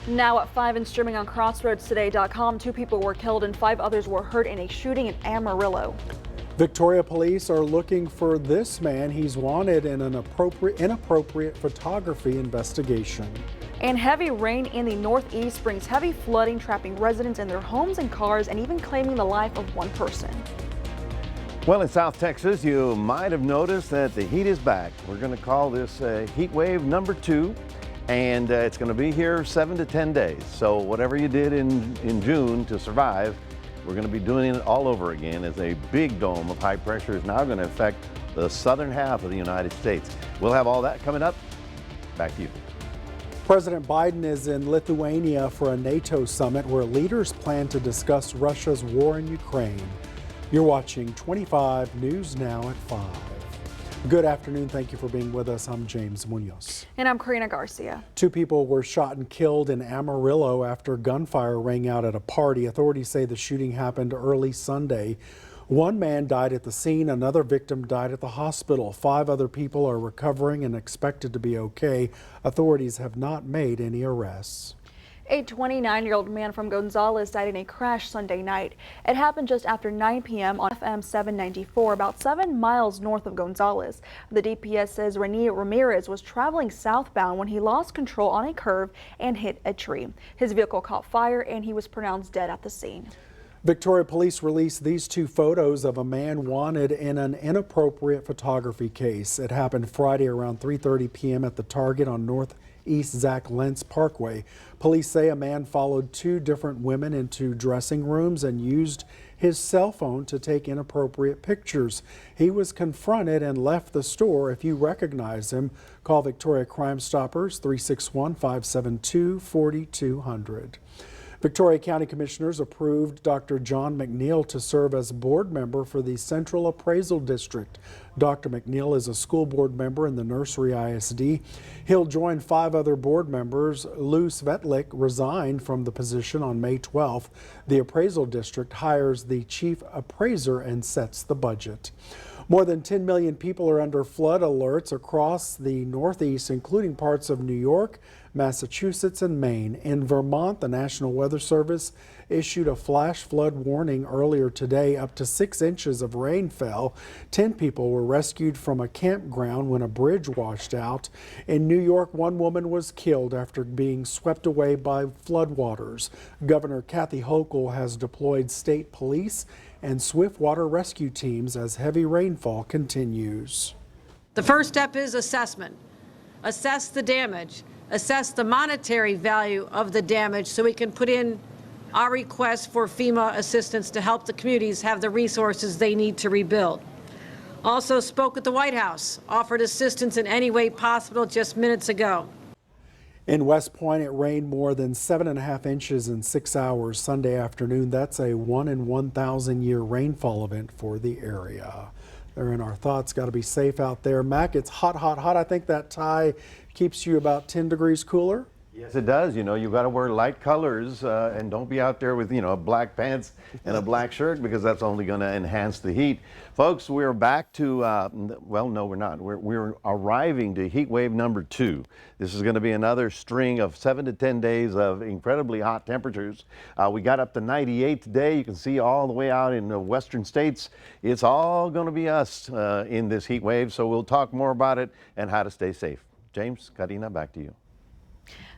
Now at 5 and streaming on crossroadstoday.com, 2 people were killed and 5 others were hurt in a shooting in Amarillo. Victoria police are looking for this man. He's wanted in an inappropriate photography investigation. And heavy rain in the northeast brings heavy flooding, trapping residents in their homes and cars and even claiming the life of one person. Well, in South Texas, you might have noticed that the heat is back. We're going to call this heat wave number 2, and it's going to be here 7 to 10 days. So whatever you did in June to survive, we're going to be doing it all over again, as a big dome of high pressure is now going to affect the southern half of the United States. We'll have all that coming up. Back to you. President Biden is in Lithuania for a NATO summit where leaders plan to discuss Russia's war in Ukraine. You're watching 25 News Now at 5. Good afternoon. Thank you for being with us. I'm James Munoz. And I'm Karina Garcia. 2 people were shot and killed in Amarillo after gunfire rang out at a party. Authorities say the shooting happened early Sunday. 1 man died at the scene. Another victim died at the hospital. 5 other people are recovering and expected to be okay. Authorities have not made any arrests. A 29-year-old man from Gonzales died in a crash Sunday night. It happened just after 9 p.m. on FM 794, about 7 miles north of Gonzales. The DPS says Renier Ramirez was traveling southbound when he lost control on a curve and hit a tree. His vehicle caught fire and he was pronounced dead at the scene. Victoria police released these 2 photos of a man wanted in an inappropriate photography case. It happened Friday around 3:30 p.m. at the Target on Northeast Zach Lentz Parkway. Police say a man followed 2 different women into dressing rooms and used his cell phone to take inappropriate pictures. He was confronted and left the store. If you recognize him, call Victoria Crime Stoppers 361-572-4200. Victoria County Commissioners approved Dr. John McNeil to serve as board member for the Central Appraisal District. Dr. McNeil is a school board member in the Nursery ISD. He'll join 5 other board members. Lou Svetlik resigned from the position on May 12th. The appraisal district hires the chief appraiser and sets the budget. More than 10 million people are under flood alerts across the Northeast, including parts of New York, Massachusetts, and Maine. In Vermont, the National Weather Service issued a flash flood warning earlier today. Up to 6 inches of rain fell. 10 people were rescued from a campground when a bridge washed out. In New York, 1 woman was killed after being swept away by floodwaters. Governor Kathy Hochul has deployed state police and swift water rescue teams as heavy rainfall continues. The first step is assessment. Assess the damage, assess the monetary value of the damage so we can put in our request for FEMA assistance to help the communities have the resources they need to rebuild. Also spoke at the White House, offered assistance in any way possible just minutes ago. In West Point, it rained more than 7.5 inches in 6 hours Sunday afternoon. That's a 1 in 1,000 year rainfall event for the area. They're in our thoughts. Got to be safe out there. Mac, it's hot, hot, hot. I think that tie keeps you about 10 degrees cooler. Yes, it does. You know, you got to wear light colors and don't be out there with, black pants and a black shirt, because that's only going to enhance the heat. Folks, we're back to, well, no, we're not. We're arriving to heat wave number 2. This is going to be another string of 7 to 10 days of incredibly hot temperatures. We got up to 98 today. You can see all the way out in the western states. It's all going to be us in this heat wave. So we'll talk more about it and how to stay safe. James, Karina, back to you.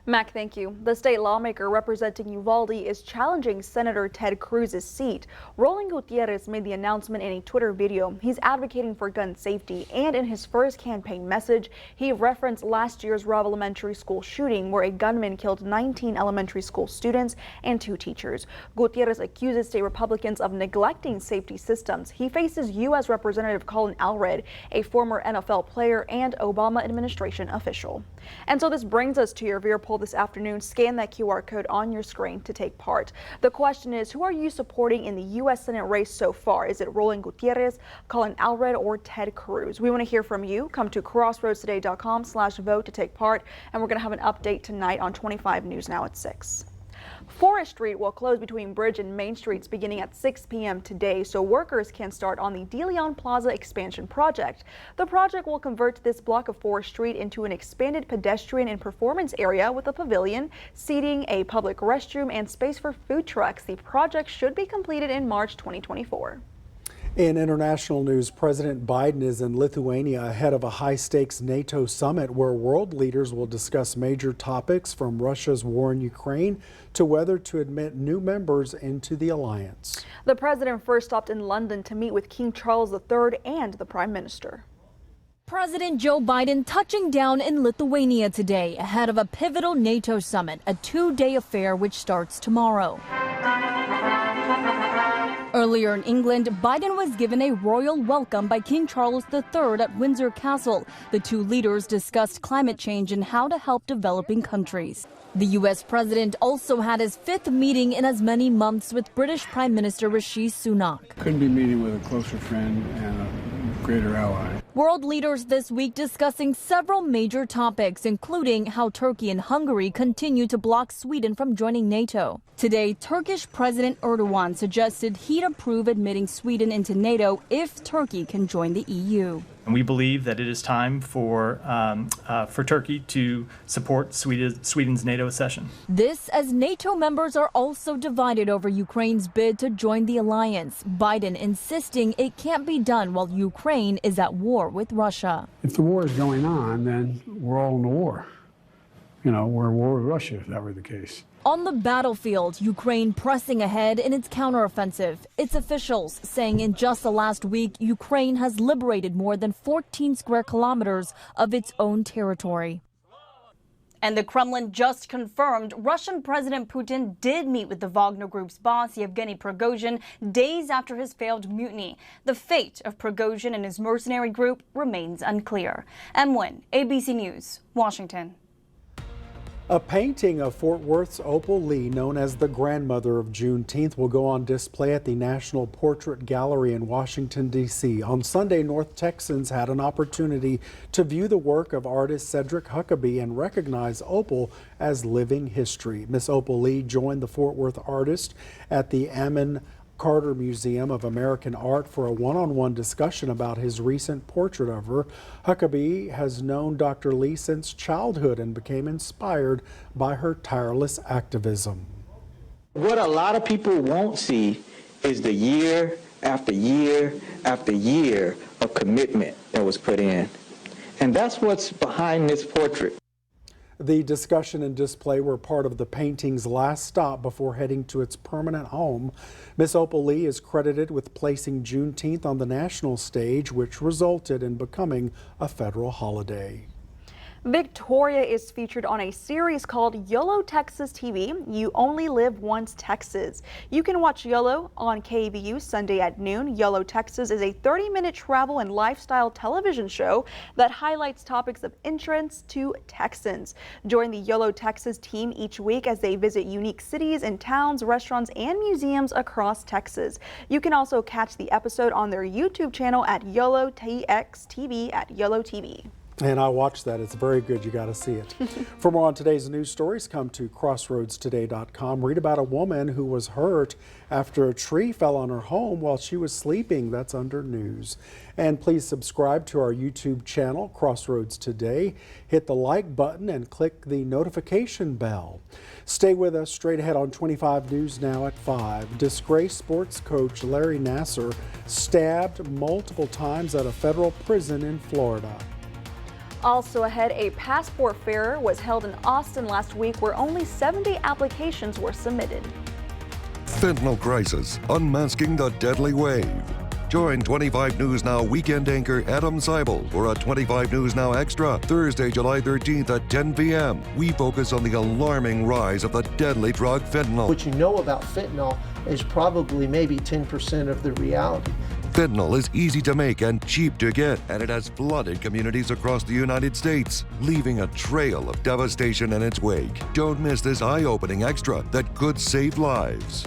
Mac, thank you. The state lawmaker representing Uvalde is challenging Senator Ted Cruz's seat. Roland Gutierrez made the announcement in a Twitter video. He's advocating for gun safety, and in his first campaign message, he referenced last year's Robb Elementary School shooting where a gunman killed 19 elementary school students and 2 teachers. Gutierrez accuses state Republicans of neglecting safety systems. He faces U.S. Representative Colin Allred, a former NFL player and Obama administration official. And so this brings us to your viewer poll this afternoon. Scan that QR code on your screen to take part. The question is, who are you supporting in the U.S. Senate race so far? Is it Roland Gutierrez, Colin Allred, or Ted Cruz? We want to hear from you. Come to crossroadstoday.com/vote to take part. And we're going to have an update tonight on 25 News Now at 6. Forest Street will close between Bridge and Main Streets beginning at 6 p.m. today so workers can start on the De Leon Plaza expansion project. The project will convert this block of Forest Street into an expanded pedestrian and performance area with a pavilion, seating, a public restroom, and space for food trucks. The project should be completed in March 2024. In international news, President Biden is in Lithuania ahead of a high-stakes NATO summit where world leaders will discuss major topics from Russia's war in Ukraine to whether to admit new members into the alliance. The president first stopped in London to meet with King Charles III and the Prime Minister. President Joe Biden touching down in Lithuania today ahead of a pivotal NATO summit, a two-day affair which starts tomorrow. Earlier in England, Biden was given a royal welcome by King Charles III at Windsor Castle. The two leaders discussed climate change and how to help developing countries. The U.S. president also had his fifth meeting in as many months with British Prime Minister Rishi Sunak. Couldn't be meeting with a closer friend and a greater ally. World leaders this week discussing several major topics, including how Turkey and Hungary continue to block Sweden from joining NATO. Today, Turkish President Erdogan suggested he'd approve admitting Sweden into NATO if Turkey can join the EU. And we believe that it is time for Turkey to support Sweden's NATO accession. This as NATO members are also divided over Ukraine's bid to join the alliance. Biden insisting it can't be done while Ukraine is at war with Russia. If the war is going on, then we're all in the war. You know, we're at war with Russia if that were the case. On the battlefield, Ukraine pressing ahead in its counteroffensive. Its officials saying in just the last week, Ukraine has liberated more than 14 square kilometers of its own territory. And the Kremlin just confirmed Russian President Putin did meet with the Wagner Group's boss, Yevgeny Prigozhin, days after his failed mutiny. The fate of Prigozhin and his mercenary group remains unclear. M. Nguyen, ABC News, Washington. A painting of Fort Worth's Opal Lee, known as the grandmother of Juneteenth, will go on display at the National Portrait Gallery in Washington, D.C. On Sunday, North Texans had an opportunity to view the work of artist Cedric Huckabee and recognize Opal as living history. Miss Opal Lee joined the Fort Worth artist at the Ammon Carter Museum of American Art for a one-on-one discussion about his recent portrait of her. Huckabee has known Dr. Lee since childhood and became inspired by her tireless activism. What a lot of people won't see is the year after year after year of commitment that was put in. And that's what's behind this portrait. The discussion and display were part of the painting's last stop before heading to its permanent home. Miss Opal Lee is credited with placing Juneteenth on the national stage, which resulted in becoming a federal holiday. Victoria is featured on a series called YOLO Texas TV, You Only Live Once Texas. You can watch YOLO on KVU Sunday at noon. YOLO Texas is a 30-minute travel and lifestyle television show that highlights topics of interest to Texans. Join the YOLO Texas team each week as they visit unique cities and towns, restaurants, and museums across Texas. You can also catch the episode on their YouTube channel at YOLO TX TV at YOLO TV. And I watched that. It's very good. You got to see it. For more on today's news stories, come to crossroadstoday.com. Read about a woman who was hurt after a tree fell on her home while she was sleeping. That's under news. And please subscribe to our YouTube channel, Crossroads Today. Hit the like button and click the notification bell. Stay with us straight ahead on 25 News Now at 5. Disgraced sports coach Larry Nassar stabbed multiple times at a federal prison in Florida. Also ahead, a passport fair was held in Austin last week where only 70 applications were submitted. Fentanyl crisis, unmasking the deadly wave. Join 25 News Now weekend anchor Adam Seibel for a 25 News Now Extra Thursday, July 13th at 10 p.m. We focus on the alarming rise of the deadly drug fentanyl. What you know about fentanyl is probably maybe 10% of the reality. Fentanyl is easy to make and cheap to get, and it has flooded communities across the United States, leaving a trail of devastation in its wake. Don't miss this eye-opening extra that could save lives.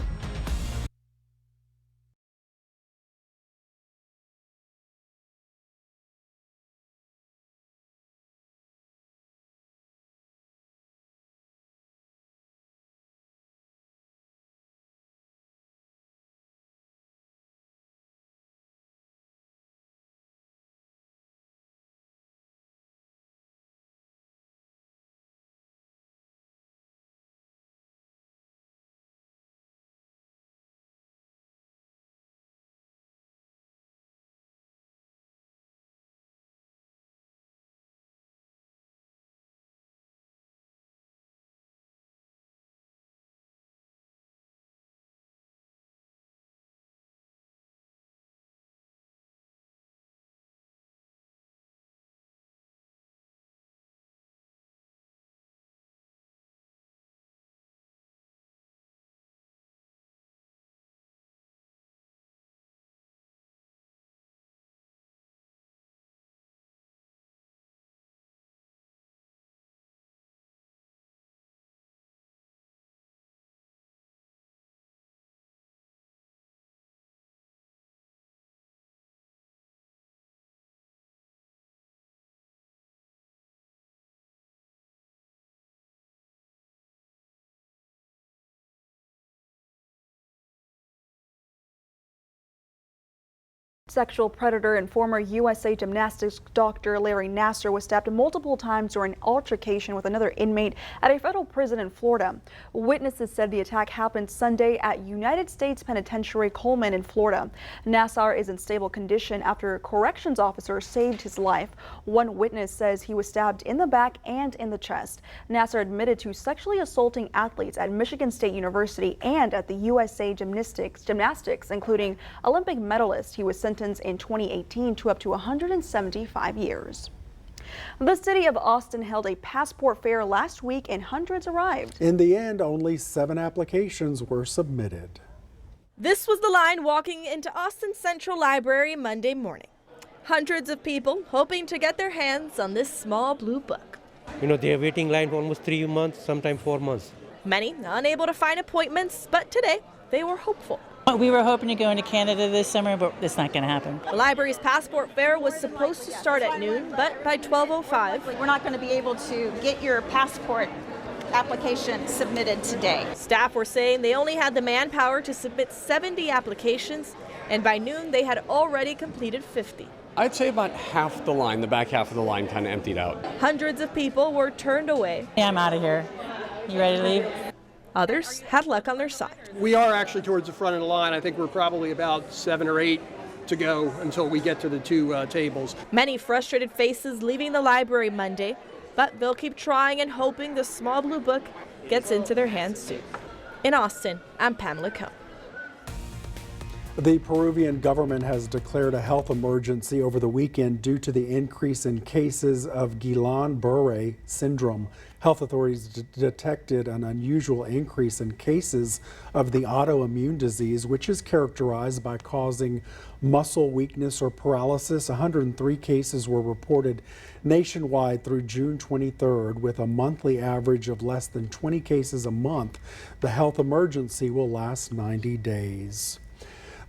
Sexual predator and former USA Gymnastics doctor Larry Nassar was stabbed multiple times during an altercation with another inmate at a federal prison in Florida. Witnesses said the attack happened Sunday at United States Penitentiary Coleman in Florida. Nassar is in stable condition after a corrections officer saved his life. One witness says he was stabbed in the back and in the chest. Nassar admitted to sexually assaulting athletes at Michigan State University and at the USA Gymnastics, including Olympic medalist. He was sentenced in 2018 to up to 175 years. The city of Austin held a passport fair last week and hundreds arrived. In the end, only 7 applications were submitted. This was the line walking into Austin Central Library Monday morning. Hundreds of people hoping to get their hands on this small blue book. You know, they're waiting line for almost 3 months, sometimes 4 months. Many unable to find appointments, but today they were hopeful. We were hoping to go into Canada this summer, but it's not going to happen. The library's passport fair was supposed to start at noon, but by 12:05, we're not going to be able to get your passport application submitted today. Staff were saying they only had the manpower to submit 70 applications, and by noon they had already completed 50. I'd say about half the line, the back half of the line kind of emptied out. Hundreds of people were turned away. Yeah, I'm out of here. You ready to leave? Others had luck on their side. We are actually towards the front of the line. I think we're probably about 7 or 8 to go until we get to the 2 tables. Many frustrated faces leaving the library Monday, but they'll keep trying and hoping the small blue book gets into their hands soon. In Austin, I'm Pamela Cohn. The Peruvian government has declared a health emergency over the weekend due to the increase in cases of Guillain-Barré syndrome. Health authorities detected an unusual increase in cases of the autoimmune disease, which is characterized by causing muscle weakness or paralysis. 103 cases were reported nationwide through June 23rd, with a monthly average of less than 20 cases a month. The health emergency will last 90 days.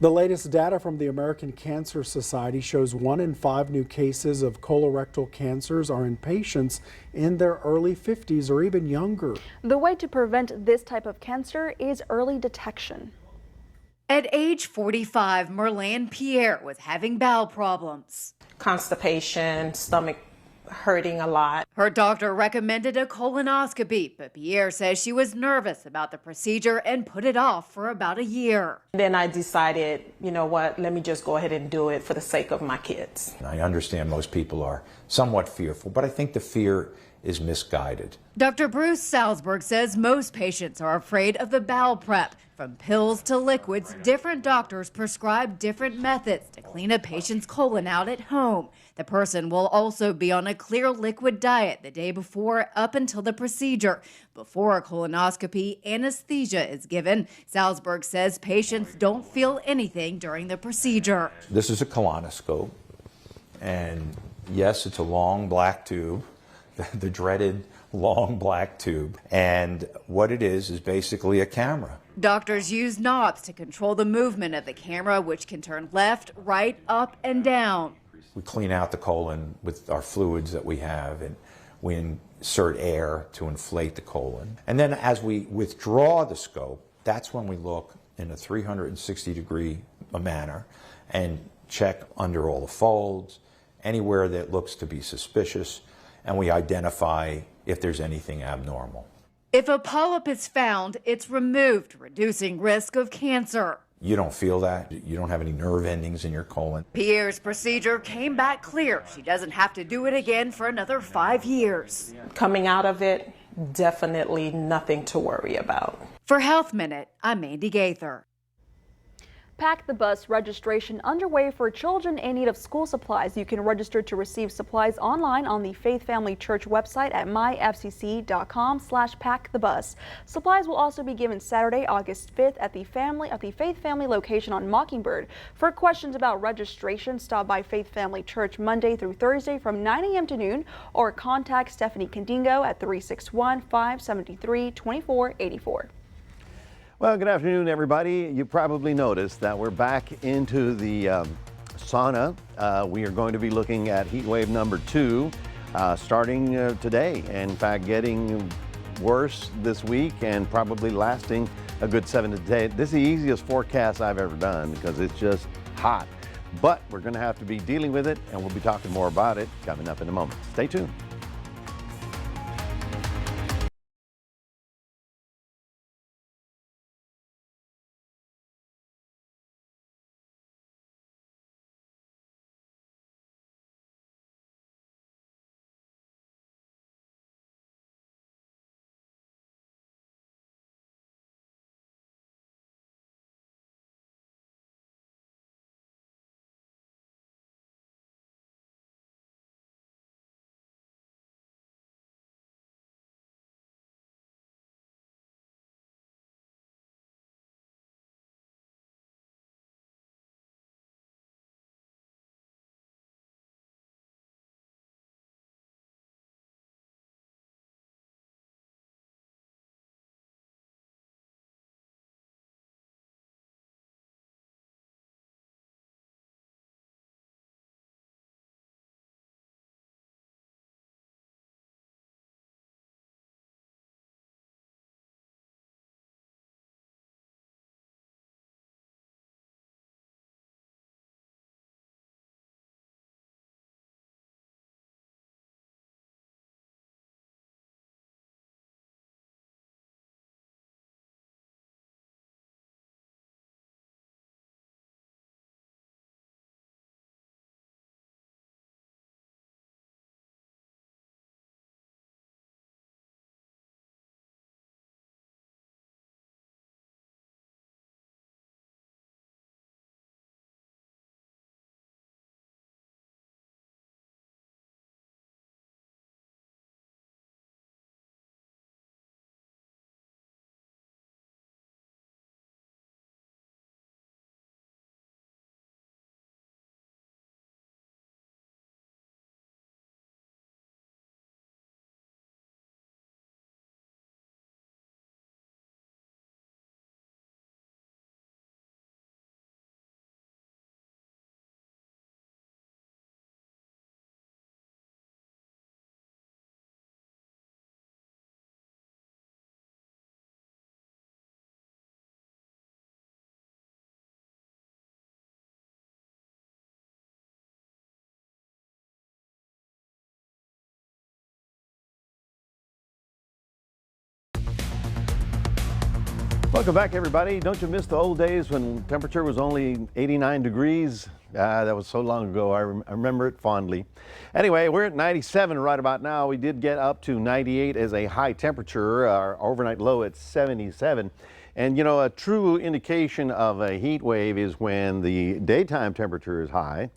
The latest data from the American Cancer Society shows 1 in 5 new cases of colorectal cancers are in patients in their early 50s or even younger. The way to prevent this type of cancer is early detection. At age 45, Merlane Pierre was having bowel problems. Constipation, stomach hurting a lot. Her doctor recommended a colonoscopy, but Pierre says she was nervous about the procedure and put it off for about a year. Then I decided, you know what, let me just go ahead and do it for the sake of my kids. I understand most people are somewhat fearful, but I think the fear is misguided. Dr. Bruce Salzberg says most patients are afraid of the bowel prep. From pills to liquids, different doctors prescribe different methods to clean a patient's colon out at home. The person will also be on a clear liquid diet the day before up until the procedure. Before a colonoscopy, anesthesia is given. Salzberg says patients don't feel anything during the procedure. This is a colonoscope, and yes, it's a long black tube, the dreaded long black tube. And what it is basically a camera. Doctors use knobs to control the movement of the camera, which can turn left, right, up, and down. We clean out the colon with our fluids that we have, and we insert air to inflate the colon. And then as we withdraw the scope, that's when we look in a 360-degree manner and check under all the folds, anywhere that looks to be suspicious, and we identify if there's anything abnormal. If a polyp is found, it's removed, reducing risk of cancer. You don't feel that. You don't have any nerve endings in your colon. Pierre's procedure came back clear. She doesn't have to do it again for another 5 years. Coming out of it, definitely nothing to worry about. For Health Minute, I'm Mandy Gaither. Pack the Bus registration underway for children in need of school supplies. You can register to receive supplies online on the Faith Family Church website at myfcc.com/packthebus. Supplies will also be given Saturday, August 5th at the Faith Family location on Mockingbird. For questions about registration, stop by Faith Family Church Monday through Thursday from 9 a.m. to noon or contact Stephanie Condingo at 361-573-2484. Well, good afternoon, everybody. You probably noticed that we're back into the sauna. We are going to be looking at heat wave number 2 starting today. In fact, getting worse this week and probably lasting a good 7 days. This is the easiest forecast I've ever done because it's just hot. but we're going to have to be dealing with it, and we'll be talking more about it coming up in a moment. Stay tuned. Welcome back, everybody. Don't you miss the old days when temperature was only 89 degrees? That was so long ago. I remember it fondly. Anyway, we're at 97 right about now. We did get up to 98 as a high temperature, our overnight low at 77. And you know, a true indication of a heat wave is when the daytime temperature is high,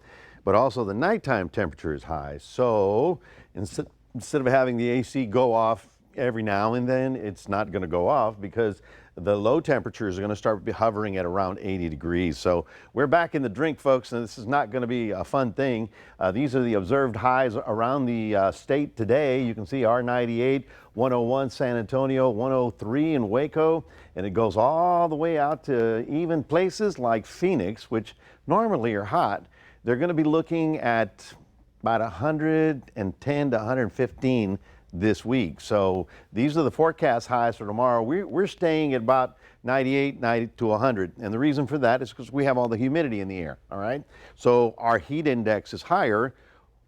but also the nighttime temperature is high. So instead of having the AC go off every now and then, it's not going to go off because the low temperatures are going to start hovering at around 80 degrees. So we're back in the drink, folks, and this is not going to be a fun thing. These are the observed highs around the state today. You can see R98, 101 San Antonio, 103 in Waco, and it goes all the way out to even places like Phoenix, which normally are hot. They're going to be looking at about 110 to 115 this week. So these are the forecast highs for tomorrow. We're staying at about 98, 90 to 100. And the reason for that is because we have all the humidity in the air, all right? So our heat index is higher.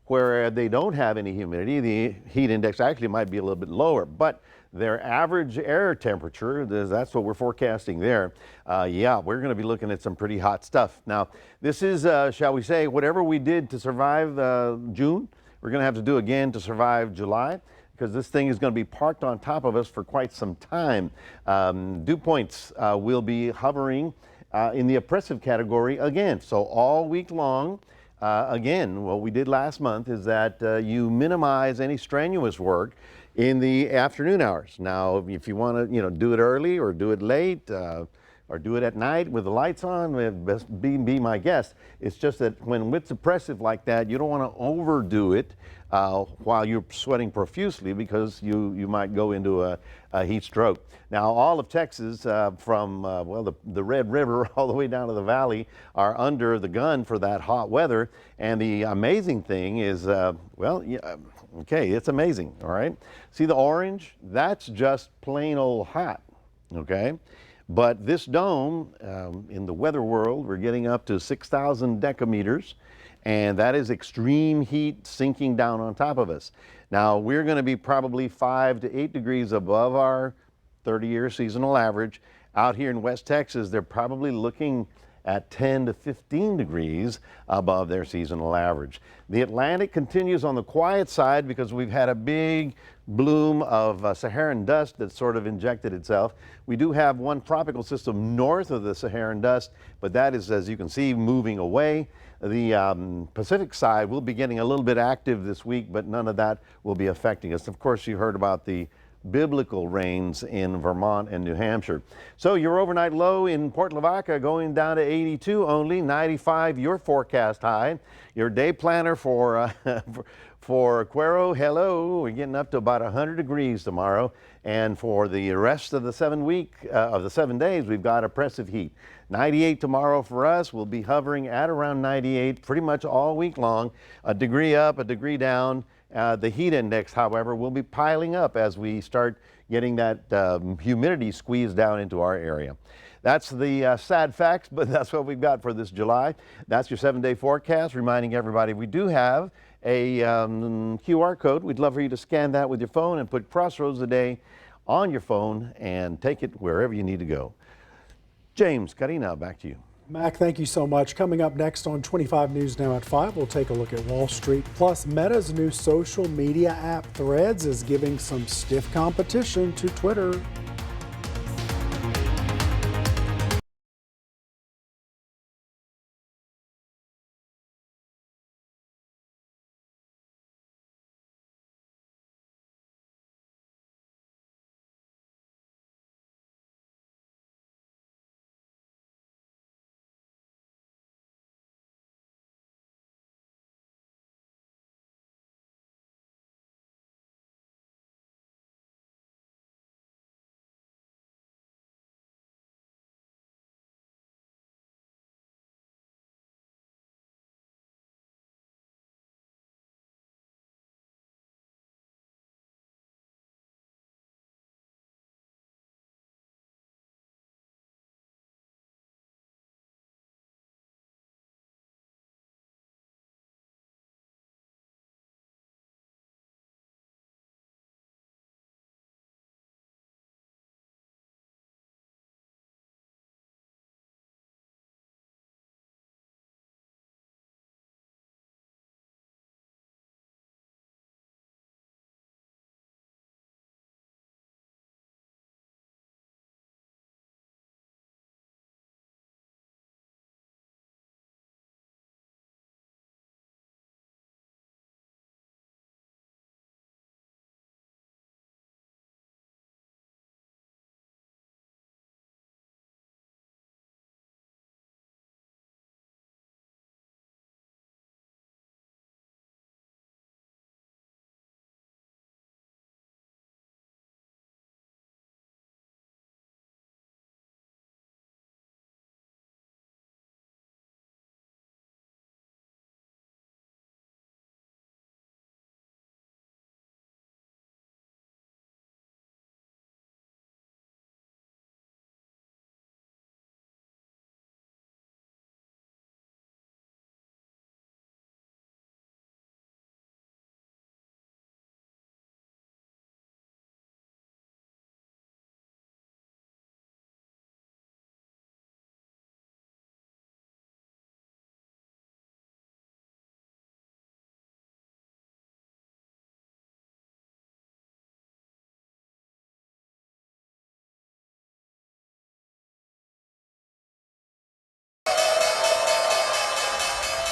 Where they don't have any humidity, the heat index actually might be a little bit lower, but their average air temperature, that's what we're forecasting there. Yeah, we're going to be looking at some pretty hot stuff. Now, this is, shall we say, whatever we did to survive June, we're going to have to do again to survive July, because this thing is going to be parked on top of us for quite some time. Dew points will be hovering in the oppressive category again. So all week long, again, what we did last month is that you minimize any strenuous work in the afternoon hours. Now, if you want to, do it early or do it late, or do it at night with the lights on, be my guest. It's just that when it's oppressive like that, you don't want to overdo it while you're sweating profusely, because you might go into a heat stroke. Now, all of Texas, from the Red River all the way down to the valley, are under the gun for that hot weather. And the amazing thing is, okay, it's amazing, all right? See the orange? That's just plain old hot, okay? But this dome, in the weather world, we're getting up to 6,000 decameters, and that is extreme heat sinking down on top of us. Now, we're going to be probably 5 to 8 degrees above our 30-year seasonal average. Out here in West Texas, they're probably looking at 10 to 15 degrees above their seasonal average. The Atlantic continues on the quiet side because we've had a big bloom of Saharan dust that sort of injected itself. We do have one tropical system north of the Saharan dust, but that is, as you can see, moving away. The Pacific side will be getting a little bit active this week, but none of that will be affecting us. Of course, you heard about the biblical rains in Vermont and New Hampshire. So your overnight low in Port Lavaca going down to 82 only, 95 your forecast high. Your day planner for Cuero, hello, we're getting up to about 100 degrees tomorrow. And for the rest of the 7 days, we've got oppressive heat. 98 tomorrow for us. We'll be hovering at around 98 pretty much all week long, a degree up, a degree down. The heat index, however, will be piling up as we start getting that humidity squeezed down into our area. That's the sad facts, but that's what we've got for this July. That's your 7-day forecast, reminding everybody we do have a QR code. We'd love for you to scan that with your phone and put Crossroads a Day on your phone and take it wherever you need to go. James, Karina, back to you. Mac, thank you so much. Coming up next on 25 News Now at 5, we'll take a look at Wall Street. Plus, Meta's new social media app Threads is giving some stiff competition to Twitter.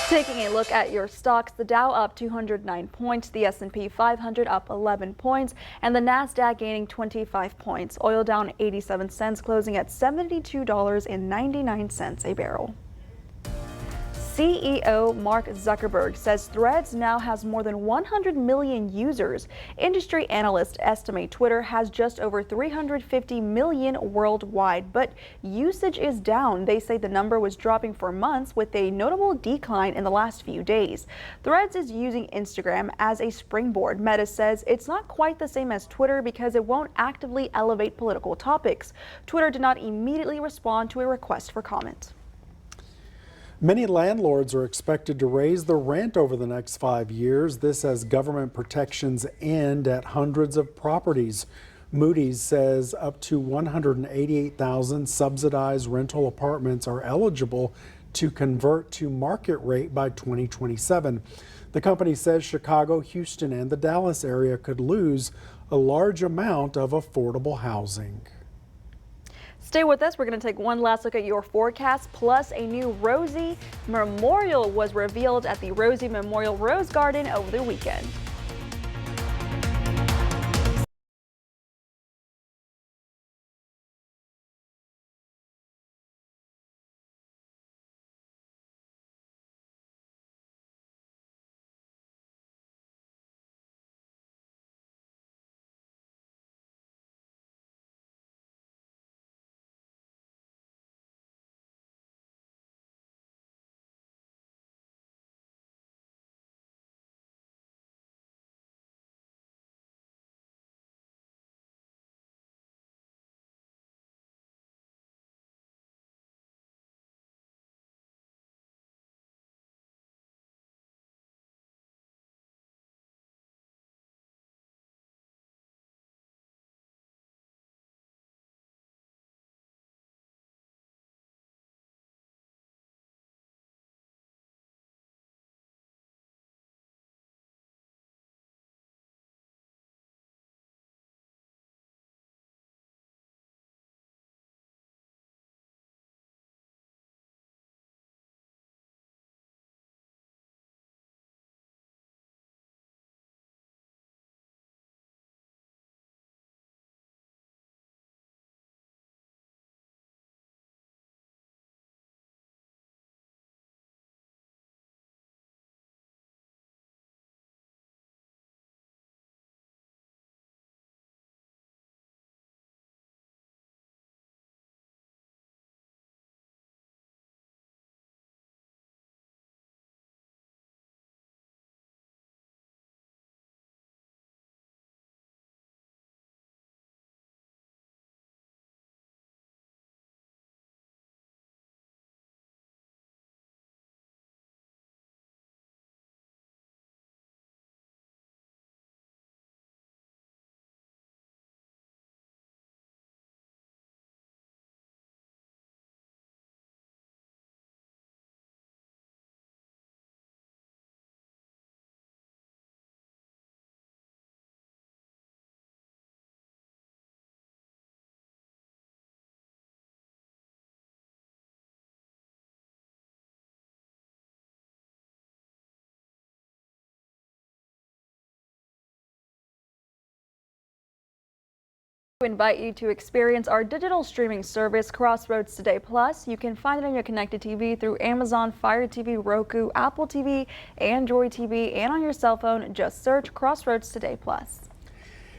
Taking a look at your stocks, the Dow up 209 points, the S&P 500 up 11 points, and the Nasdaq gaining 25 points. Oil down 87 cents, closing at $72.99 a barrel. CEO Mark Zuckerberg says Threads now has more than 100 million users. Industry analysts estimate Twitter has just over 350 million worldwide, but usage is down. They say the number was dropping for months with a notable decline in the last few days. Threads is using Instagram as a springboard. Meta says it's not quite the same as Twitter because it won't actively elevate political topics. Twitter did not immediately respond to a request for comment. Many landlords are expected to raise the rent over the next 5 years. This as government protections end at hundreds of properties. Moody's says up to 188,000 subsidized rental apartments are eligible to convert to market rate by 2027. The company says Chicago, Houston, and the Dallas area could lose a large amount of affordable housing. Stay with us. We're going to take one last look at your forecast. Plus, a new Rosie Memorial was revealed at the Rosie Memorial Rose Garden over the weekend. Invite you to experience our digital streaming service, Crossroads Today Plus. You can find it on your connected TV through Amazon, Fire TV, Roku, Apple TV, Android TV, and on your cell phone. Just search Crossroads Today Plus.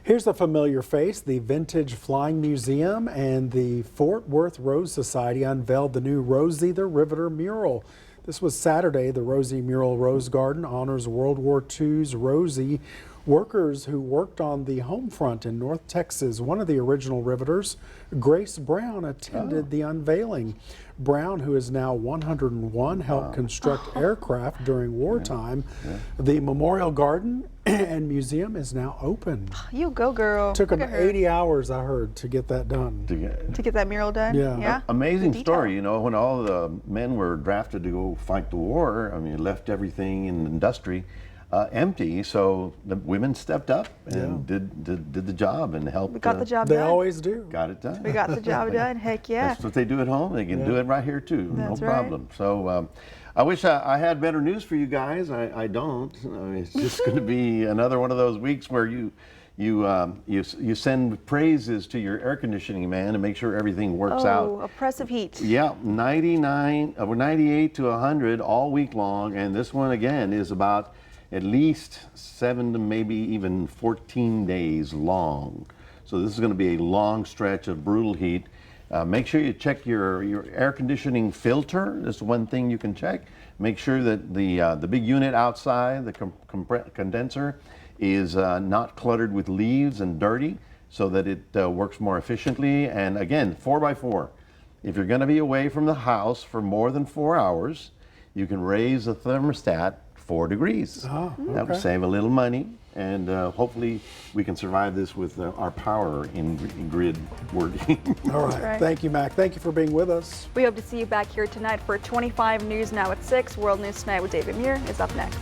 Here's a familiar face. The Vintage Flying Museum and the Fort Worth Rose Society unveiled the new Rosie the Riveter mural. This was Saturday. The Rosie Mural Rose Garden honors World War II's Rosie. Workers who worked on the home front in North Texas. One of the original riveters, Grace Brown, attended the unveiling. Brown, who is now 101, helped construct aircraft during wartime. The Memorial Garden and Museum is now open. You go, girl. Took them 80 hours, I heard, to get that done. To get that mural done? Yeah. Amazing story. You know, when all the men were drafted to go fight the war, I mean, left everything in the industry empty, so the women stepped up and did the job and helped. We got the job done. They always do. Got it done. We got the job done. Heck yeah. That's what they do at home. They can do it right here too. That's no problem. So I wish I had better news for you guys. I don't. I mean, it's just going to be another one of those weeks where you you send praises to your air conditioning man and make sure everything works out. Oh, oppressive heat. Yeah, 98 to 100 all week long, and this one again is about at least 7 to maybe even 14 days long. So this is going to be a long stretch of brutal heat. Make sure you check your air conditioning filter. That's one thing you can check. Make sure that the big unit outside, the condenser, is not cluttered with leaves and dirty, so that it works more efficiently. And again, 4x4. If you're going to be away from the house for more than 4 hours, you can raise the thermostat 4 degrees. Oh, okay. That will save a little money, and hopefully we can survive this with our power in grid working. All right. Thank you, Mac. Thank you for being with us. We hope to see you back here tonight for 25 News Now at 6. World News Tonight with David Muir is up next.